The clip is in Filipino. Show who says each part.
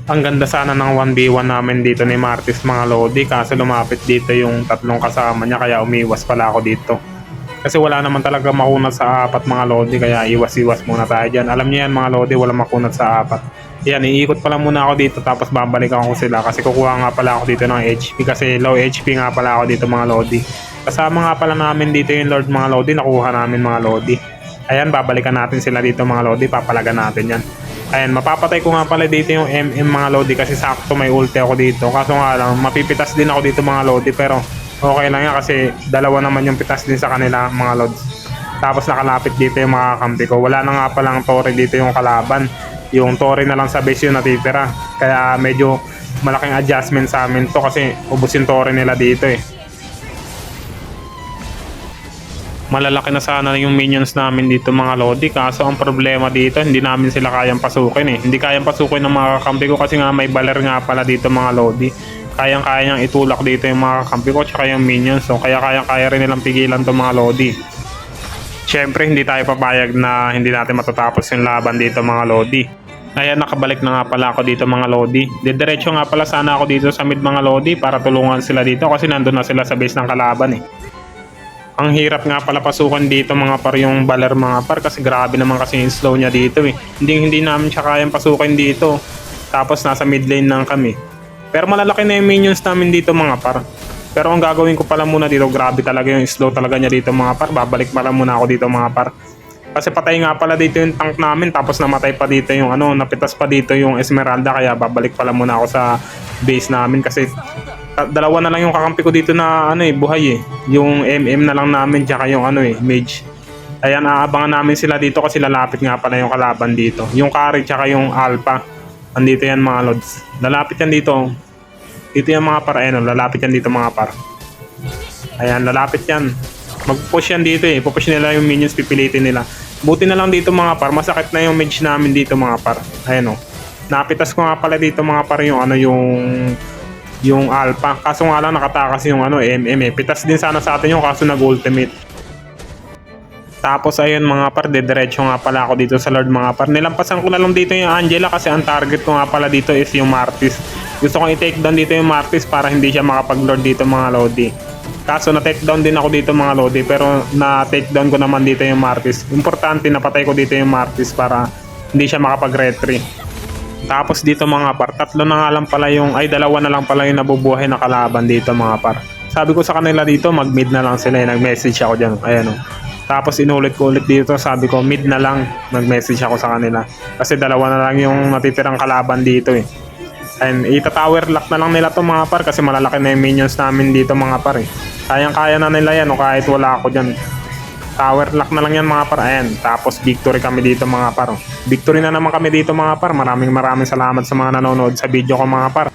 Speaker 1: Ang ganda sana ng 1v1 namin dito ni Martis mga lodi, kaso lumapit dito yung tatlong kasama niya kaya umiwas pala ako dito. Kasi wala naman talaga makunat sa apat mga lodi, kaya iwas-iwas muna tayo dyan. Alam niyo yan mga lodi, wala makunat sa apat. Yan, iikot pala muna ako dito tapos babalikan ko sila kasi kukuha nga pala ako dito ng HP kasi low HP nga pala ako dito mga lodi. Kasama nga pala namin dito yung Lord mga lodi, nakuha namin mga lodi. Ayan, babalikan natin sila dito mga lodi, papalagan natin yan. Ayan, mapapatay ko nga pala dito yung MM mga lodi kasi sakto may ulti ako dito. Kaso nga lang, mapipitas din ako dito mga lodi pero okay lang yan kasi dalawa naman yung pitas din sa kanila mga lods. Tapos nakalapit dito yung mga kampi ko. Wala na nga palang Tori dito yung kalaban. Yung Tori na lang sa base yung natitira. Kaya medyo malaking adjustment sa amin to kasi ubos yung Tori nila dito eh. Malalaki na sana yung minions namin dito mga lodi, kaso ang problema dito hindi namin sila kayang pasukin eh. Hindi kayang pasukin ng mga kakampi ko kasi nga may baler nga pala dito mga lodi. Kayang-kaya niyang itulak dito yung mga kakampi ko tsaka yung minions, so kaya rin nilang pigilan to mga lodi. Syempre hindi tayo papayag na hindi natin matatapos yung laban dito mga lodi. Ayan, nakabalik na nga pala ako dito mga lodi. Diretso nga pala sana ako dito sa mid mga lodi para tulungan sila dito kasi nandun na sila sa base ng kalaban eh. Ang hirap nga pala pasukan dito mga par yung baler mga par kasi grabe naman kasi yung slow niya dito eh. Hindi namin siya kayang pasukin dito. Tapos nasa mid lane lang kami. Pero malalaki na yung minions namin dito mga par. Pero ang gagawin ko pala muna dito, grabe talaga yung slow talaga niya dito mga par. Babalik pala muna ako dito mga par. Kasi patay nga pala dito yung tank namin tapos namatay pa dito yung napitas pa dito yung Esmeralda kaya babalik pala muna ako sa base namin kasi dalawa na lang yung kakampi ko dito na buhay eh. Yung MM na lang namin tsaka yung mage. Ayan, aabangan namin sila dito kasi lalapit nga pala yung kalaban dito. Yung carry tsaka yung alpha. Andito yan mga lods. Lalapit yan dito. Dito yan mga par. Ayan, lalapit yan dito mga par. Ayan, lalapit yan. Mag-push yan dito eh. Pupush nila yung minions, pipilitin nila. Buti na lang dito mga par. Masakit na yung mage namin dito mga par. Ayan o. Napitas ko nga pala dito mga par yung yung alpha. Kaso nga lang nakatakas yung MM eh. Pitas din sana sa atin yung kaso nag-ultimate. Tapos ayun mga par, diretso nga pala ako dito sa Lord mga par. Nilampasan ko na lang dito yung Angela kasi ang target ko nga pala dito is yung Martis. Gusto kong i-take down dito yung Martis para hindi siya makapag-lord dito mga lodi. Kaso na-take down din ako dito mga lodi pero na-take down ko naman dito yung Martis. Importante napatay ko dito yung Martis para hindi siya makapag-retry. Tapos dito mga par, dalawa na lang pala yung nabubuhay na kalaban dito mga par. Sabi ko sa kanila dito mag-mid na lang sila, nag-message ako dyan. Ayan o. Tapos inulit ko ulit dito, sabi ko mid na lang, nag-message ako sa kanila. Kasi dalawa na lang yung natitirang kalaban dito eh. And ita-tower lock na lang nila to mga par kasi malalaki na yung minions namin dito mga par eh. Kayang-kaya na nila yan o kahit wala ako dyan. Tower lock na lang yan mga par. Ayan, tapos victory kami dito mga par. Victory na naman kami dito mga par. Maraming salamat sa mga nanonood sa video ko mga par.